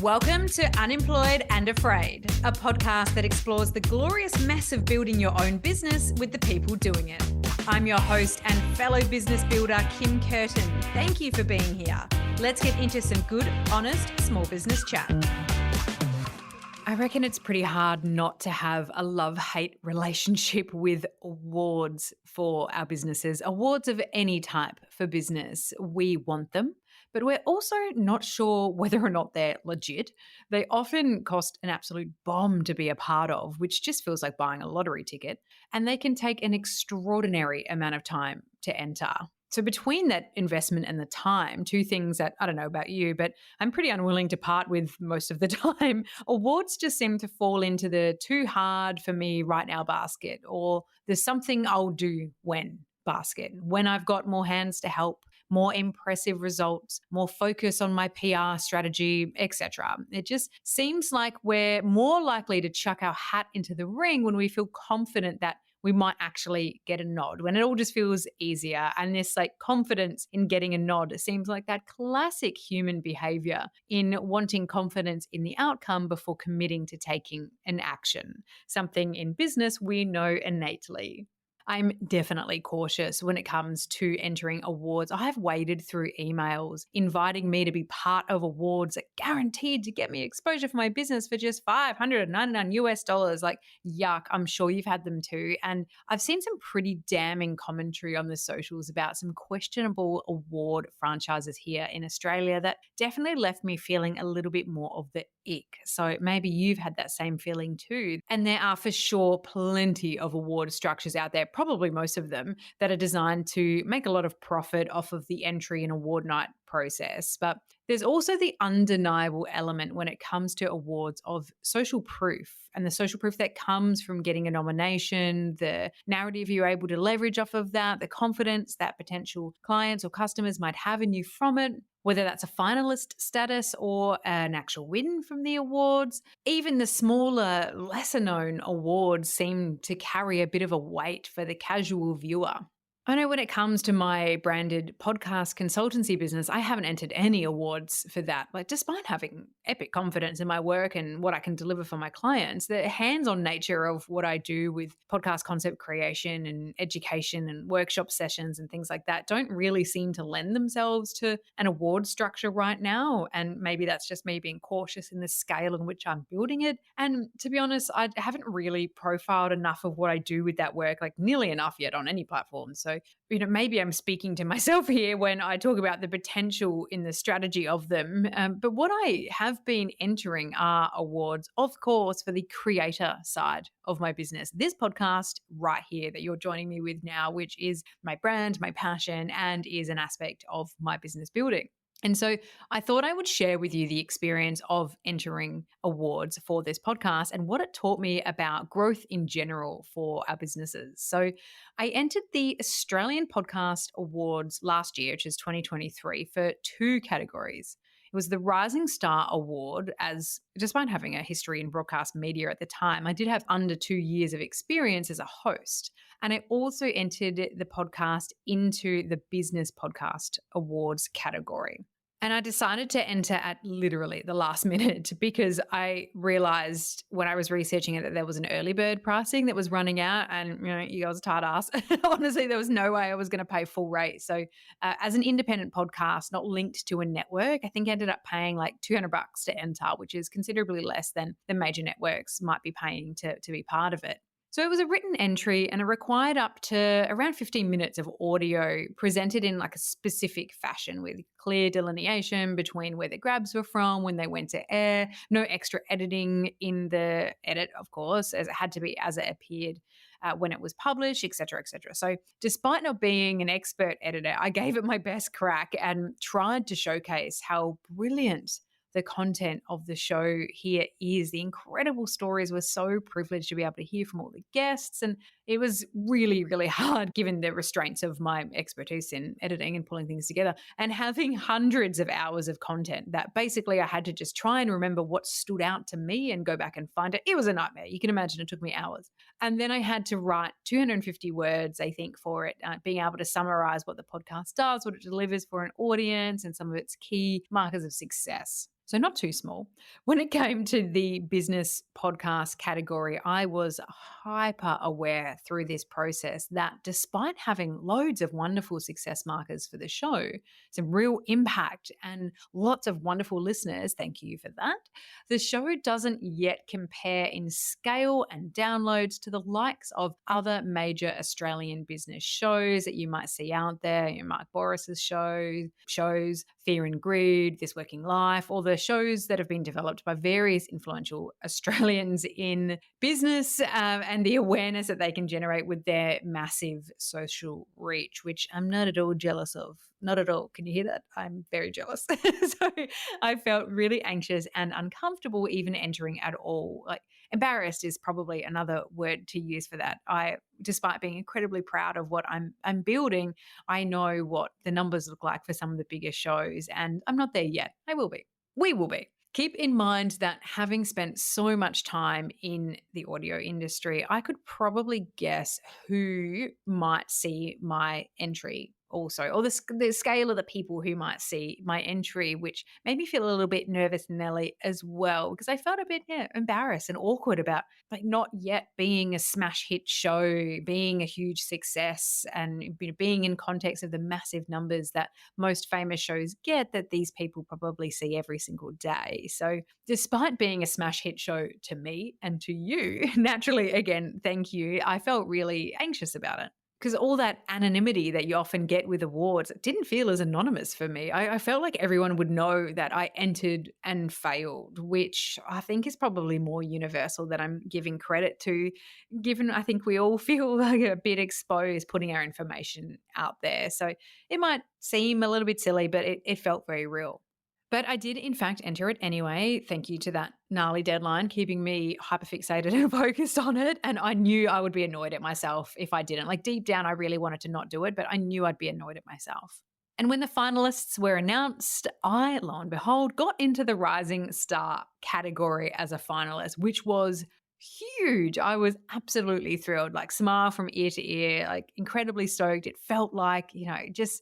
Welcome to Unemployed and Afraid, a podcast that explores the glorious mess of building your own business with the people doing it. I'm your host and fellow business builder, Kim Kerton. Thank you for being here. Let's get into some good, honest, small business chat. I reckon it's pretty hard not to have a love-hate relationship with awards for our businesses. Awards of any type for business. We want them, but we're also not sure whether or not they're legit. They often cost an absolute bomb to be a part of, which just feels like buying a lottery ticket, and they can take an extraordinary amount of time to enter. So between that investment and the time, two things that I don't know about you, but I'm pretty unwilling to part with most of the time. Awards just seem to fall into the too hard for me right now basket, or there's something I'll do when basket, when I've got more hands to help, more impressive results, more focus on my PR strategy, etc. It just seems like we're more likely to chuck our hat into the ring when we feel confident that we might actually get a nod, when it all just feels easier. And this confidence in getting a nod seems like that classic human behavior in wanting confidence in the outcome before committing to taking an action, something in business we know innately. I'm definitely cautious when it comes to entering awards. I have waded through emails inviting me to be part of awards that guaranteed to get me exposure for my business for just $599 US. Yuck, I'm sure you've had them too. And I've seen some pretty damning commentary on the socials about some questionable award franchises here in Australia that definitely left me feeling a little bit more of the ick. So maybe you've had that same feeling too. And there are for sure plenty of award structures out there, probably most of them, that are designed to make a lot of profit off of the entry and award night process. But there's also the undeniable element when it comes to awards of social proof, and the social proof that comes from getting a nomination, the narrative you're able to leverage off of that, the confidence that potential clients or customers might have in you from it, whether that's a finalist status or an actual win from the awards. Even the smaller, lesser known awards seem to carry a bit of a weight for the casual viewer. I know when it comes to my branded podcast consultancy business, I haven't entered any awards for that. Despite having epic confidence in my work and what I can deliver for my clients, the hands-on nature of what I do with podcast concept creation and education and workshop sessions and things like that don't really seem to lend themselves to an award structure right now. And maybe that's just me being cautious in the scale in which I'm building it. And to be honest, I haven't really profiled enough of what I do with that work, nearly enough yet on any platform. So maybe I'm speaking to myself here when I talk about the potential in the strategy of them. But what I have been entering are awards, of course, for the creator side of my business. This podcast right here that you're joining me with now, which is my brand, my passion, and is an aspect of my business building. And so I thought I would share with you the experience of entering awards for this podcast and what it taught me about growth in general for our businesses. So I entered the Australian Podcast Awards last year, which is 2023, for two categories. It was the Rising Star Award, as despite having a history in broadcast media at the time, I did have under 2 years of experience as a host. And I also entered the podcast into the Business Podcast Awards category. And I decided to enter at literally the last minute because I realized when I was researching it that there was an early bird pricing that was running out, and you guys are tired ass. Honestly, there was no way I was going to pay full rate. So as an independent podcast, not linked to a network, I think I ended up paying $200 to enter, which is considerably less than the major networks might be paying to be part of it. So it was a written entry and it required up to around 15 minutes of audio presented in a specific fashion with clear delineation between where the grabs were from, when they went to air, no extra editing in the edit, of course, as it had to be as it appeared when it was published, et cetera, et cetera. So despite not being an expert editor, I gave it my best crack and tried to showcase how brilliant the content of the show here is. The incredible stories. We're so privileged to be able to hear from all the guests. And it was really, really hard given the restraints of my expertise in editing and pulling things together and having hundreds of hours of content that basically I had to just try and remember what stood out to me and go back and find it. It was a nightmare. You can imagine it took me hours. And then I had to write 250 words, I think, for it, being able to summarize what the podcast does, what it delivers for an audience, and some of its key markers of success. So not too small. When it came to the business podcast category, I was hyper aware through this process that despite having loads of wonderful success markers for the show, some real impact and lots of wonderful listeners, thank you for that, the show doesn't yet compare in scale and downloads to the likes of other major Australian business shows that you might see out there. Mark Boris's shows, Fear and Greed, This Working Life, all the shows that have been developed by various influential Australians in business and the awareness that they can generate with their massive social reach, which I'm not at all jealous of. Not at all. Can you hear that? I'm very jealous. So I felt really anxious and uncomfortable even entering at all. Like embarrassed is probably another word to use for that. Despite being incredibly proud of what I'm building, I know what the numbers look like for some of the biggest shows, and I'm not there yet. I will be. We will be. Keep in mind that having spent so much time in the audio industry, I could probably guess who might see my entry also, or the scale of the people who might see my entry, which made me feel a little bit nervous, Nelly, as well, because I felt a bit embarrassed and awkward about like not yet being a smash hit show, being a huge success, and being in context of the massive numbers that most famous shows get that these people probably see every single day. So despite being a smash hit show to me and to you, naturally, again, thank you, I felt really anxious about it. Because all that anonymity that you often get with awards didn't feel as anonymous for me. I felt like everyone would know that I entered and failed, which I think is probably more universal than I'm giving credit to, given I think we all feel like a bit exposed putting our information out there. So it might seem a little bit silly, but it felt very real. But I did, in fact, enter it anyway. Thank you to that gnarly deadline, keeping me hyperfixated and focused on it. And I knew I would be annoyed at myself if I didn't. Like deep down, I really wanted to not do it, but I knew I'd be annoyed at myself. And when the finalists were announced, I, lo and behold, got into the Rising Star category as a finalist, which was huge. I was absolutely thrilled, like smile from ear to ear, like incredibly stoked. It felt like, it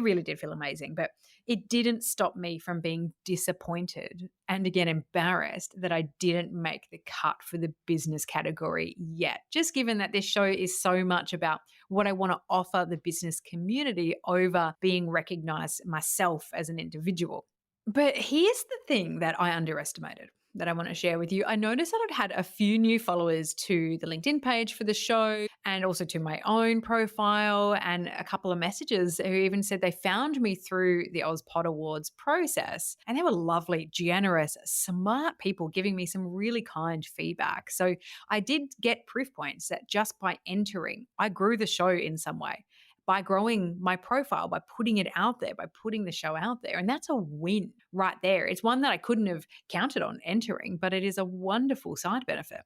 really did feel amazing, but it didn't stop me from being disappointed and again embarrassed that I didn't make the cut for the business category yet, just given that this show is so much about what I want to offer the business community over being recognized myself as an individual. But here's the thing that I underestimated that I want to share with you. I noticed that I'd had a few new followers to the LinkedIn page for the show and also to my own profile, and a couple of messages who even said they found me through the AusPod Awards process. And they were lovely, generous, smart people giving me some really kind feedback. So I did get proof points that just by entering, I grew the show in some way, by growing my profile, by putting it out there, by putting the show out there. And that's a win right there. It's one that I couldn't have counted on entering, but it is a wonderful side benefit.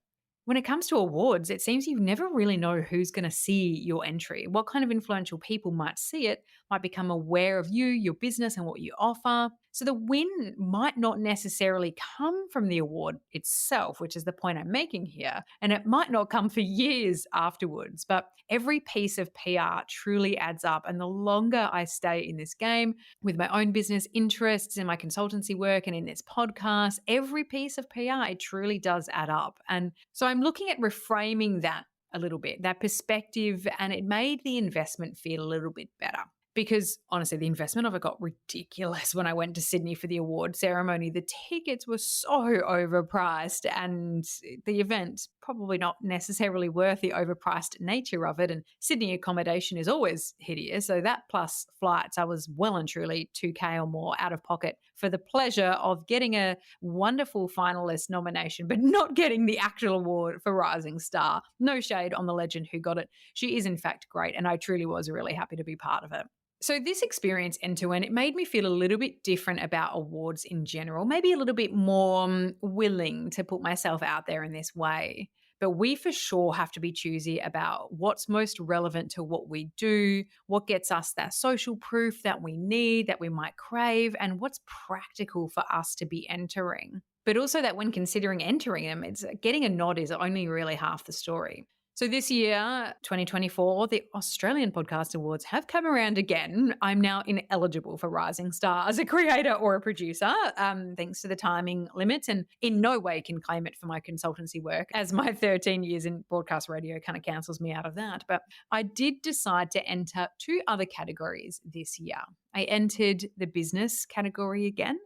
When it comes to awards, it seems you never really know who's going to see your entry. What kind of influential people might see it, might become aware of you, your business, and what you offer. So the win might not necessarily come from the award itself, which is the point I'm making here. And it might not come for years afterwards, but every piece of PR truly adds up. And the longer I stay in this game with my own business interests in my consultancy work and in this podcast, every piece of PR, it truly does add up. And so I'm looking at reframing that a little bit, that perspective, and it made the investment feel a little bit better. Because honestly, the investment of it got ridiculous when I went to Sydney for the award ceremony. The tickets were so overpriced, and the event probably not necessarily worth the overpriced nature of it. And Sydney accommodation is always hideous. So that plus flights, I was well and truly $2,000 or more out of pocket for the pleasure of getting a wonderful finalist nomination, but not getting the actual award for Rising Star. No shade on the legend who got it. She is in fact great, and I truly was really happy to be part of it. So this experience end-to-end, it made me feel a little bit different about awards in general, maybe a little bit more willing to put myself out there in this way. But we for sure have to be choosy about what's most relevant to what we do, what gets us that social proof that we need, that we might crave, and what's practical for us to be entering. But also that when considering entering them, it's getting a nod is only really half the story. So this year, 2024, the Australian Podcast Awards have come around again. I'm now ineligible for Rising Star as a creator or a producer, thanks to the timing limits, and in no way can claim it for my consultancy work, as my 13 years in broadcast radio kind of cancels me out of that. But I did decide to enter 2 other categories this year. I entered the business category again,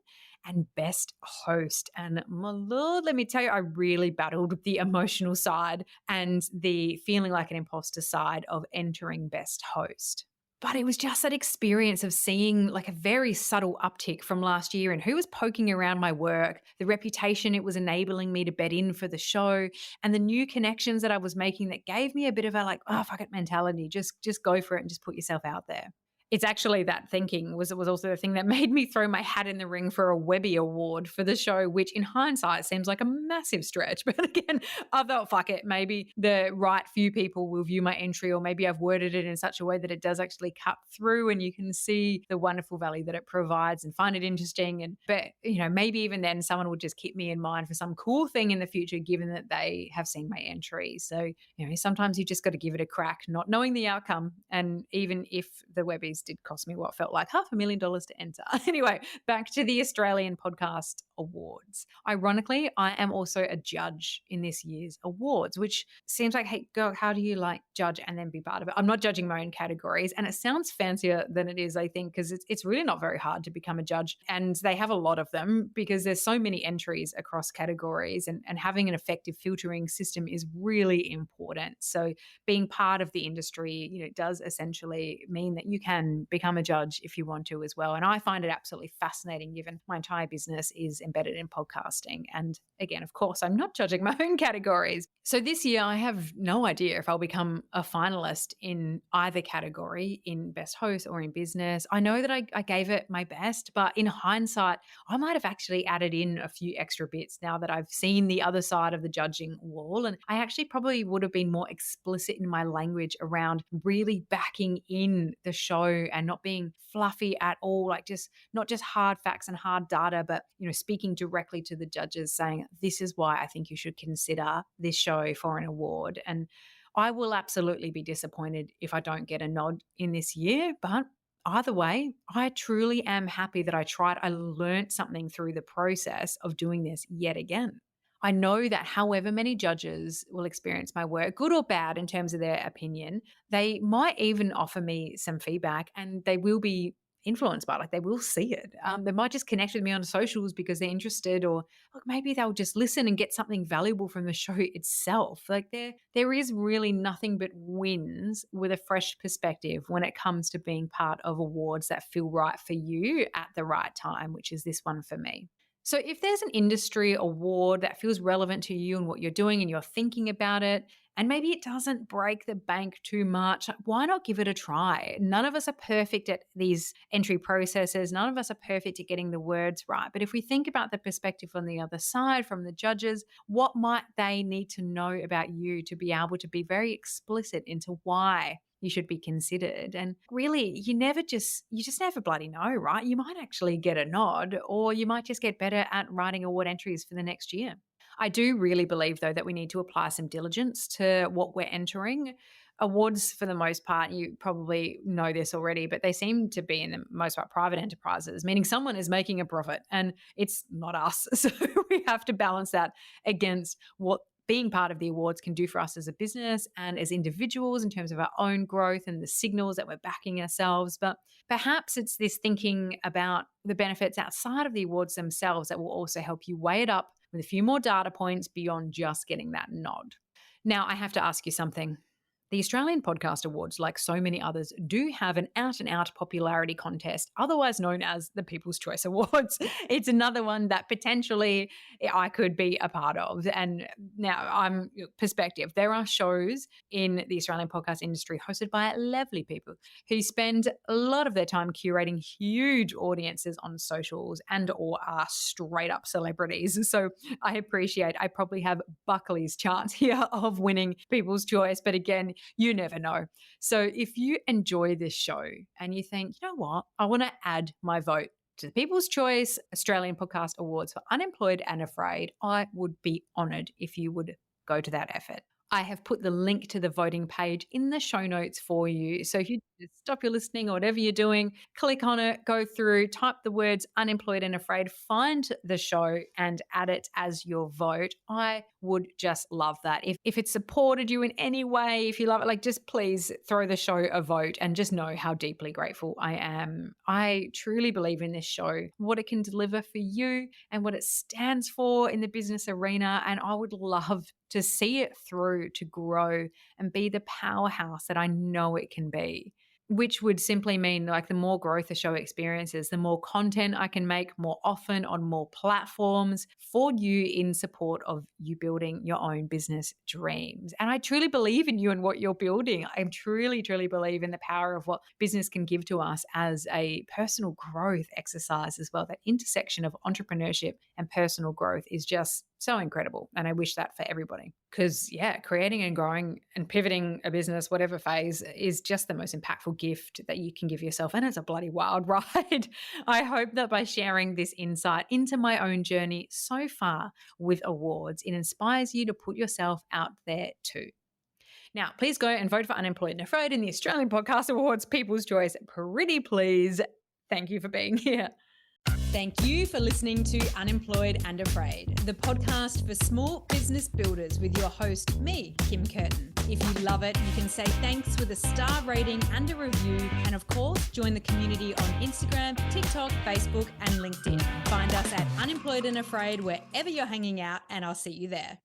and best host. And my Lord, let me tell you, I really battled with the emotional side and the feeling like an imposter side of entering best host. But it was just that experience of seeing like a very subtle uptick from last year and who was poking around my work, the reputation it was enabling me to bed in for the show, and the new connections that I was making that gave me a bit of a like, oh, fuck it mentality. Just go for it and just put yourself out there. It's actually that thinking was also the thing that made me throw my hat in the ring for a Webby Award for the show, which in hindsight seems like a massive stretch. But again, I thought, fuck it, maybe the right few people will view my entry, or maybe I've worded it in such a way that it does actually cut through and you can see the wonderful value that it provides and find it interesting. But maybe even then someone will just keep me in mind for some cool thing in the future, given that they have seen my entry. So, sometimes you just got to give it a crack, not knowing the outcome. And even if the Webbies did cost me what felt like $500,000 to enter. Anyway, back to the Australian Podcast Awards. Ironically, I am also a judge in this year's awards, which seems like, hey, girl, how do you judge and then be part of it? I'm not judging my own categories, and it sounds fancier than it is, I think, because it's really not very hard to become a judge, and they have a lot of them because there's so many entries across categories, and having an effective filtering system is really important. So being part of the industry, does essentially mean that you can become a judge if you want to as well. And I find it absolutely fascinating, given my entire business is embedded in podcasting. And again, of course, I'm not judging my own categories. So this year, I have no idea if I'll become a finalist in either category, in best host or in business. I know that I gave it my best, but in hindsight, I might have actually added in a few extra bits now that I've seen the other side of the judging wall. And I actually probably would have been more explicit in my language around really backing in the show and not being fluffy at all, like not just hard facts and hard data, but speaking directly to the judges saying, this is why I think you should consider this show for an award. And I will absolutely be disappointed if I don't get a nod in this year, but either way, I truly am happy that I tried. I learned something through the process of doing this yet again. I know that however many judges will experience my work, good or bad in terms of their opinion, they might even offer me some feedback, and they will be influenced by it. Like, they will see it. They might just connect with me on socials because they're interested, or look, maybe they'll just listen and get something valuable from the show itself. Like, there is really nothing but wins with a fresh perspective when it comes to being part of awards that feel right for you at the right time, which is this one for me. So if there's an industry award that feels relevant to you and what you're doing and you're thinking about it, and maybe it doesn't break the bank too much, why not give it a try? None of us are perfect at these entry processes. None of us are perfect at getting the words right. But if we think about the perspective on the other side from the judges, what might they need to know about you to be able to be very explicit into why you should be considered? And really, you just never bloody know, right? You might actually get a nod, or you might just get better at writing award entries for the next year. I do really believe, though, that we need to apply some diligence to what we're entering. Awards, for the most part, you probably know this already, but they seem to be in the most part private enterprises, meaning someone is making a profit and it's not us. So we have to balance that against what being part of the awards can do for us as a business and as individuals in terms of our own growth and the signals that we're backing ourselves. But perhaps it's this thinking about the benefits outside of the awards themselves that will also help you weigh it up with a few more data points beyond just getting that nod. Now, I have to ask you something. The Australian Podcast Awards, like so many others, do have an out-and-out popularity contest, otherwise known as the People's Choice Awards. It's another one that potentially I could be a part of. And now, perspective. There are shows in the Australian podcast industry hosted by lovely people who spend a lot of their time curating huge audiences on socials and or are straight up celebrities. So I probably have Buckley's chance here of winning People's Choice. But again, you never know. So if you enjoy this show and you think, you know what, I want to add my vote to the People's Choice Australian Podcast Awards for Unemployed and Afraid, I would be honoured if you would go to that effort. I have put the link to the voting page in the show notes for you. So if you just stop your listening or whatever you're doing, click on it, go through, type the words unemployed and afraid, find the show and add it as your vote. I would just love that. If it supported you in any way, if you love it, like just please throw the show a vote and just know how deeply grateful I am. I truly believe in this show, what it can deliver for you and what it stands for in the business arena. And I would love to see it through to grow and be the powerhouse that I know it can be, which would simply mean like the more growth the show experiences, the more content I can make more often on more platforms for you in support of you building your own business dreams. And I truly believe in you and what you're building. I truly, truly believe in the power of what business can give to us as a personal growth exercise as well. That intersection of entrepreneurship and personal growth is just so incredible. And I wish that for everybody. Because, creating and growing and pivoting a business, whatever phase, is just the most impactful gift that you can give yourself. And it's a bloody wild ride. I hope that by sharing this insight into my own journey so far with awards, it inspires you to put yourself out there too. Now, please go and vote for Unemployed and Afraid in the Australian Podcast Awards People's Choice. Pretty please. Thank you for being here. Thank you for listening to Unemployed and Afraid, the podcast for small business builders with your host, me, Kim Kerton. If you love it, you can say thanks with a star rating and a review. And of course, join the community on Instagram, TikTok, Facebook, and LinkedIn. Find us at Unemployed and Afraid wherever you're hanging out, and I'll see you there.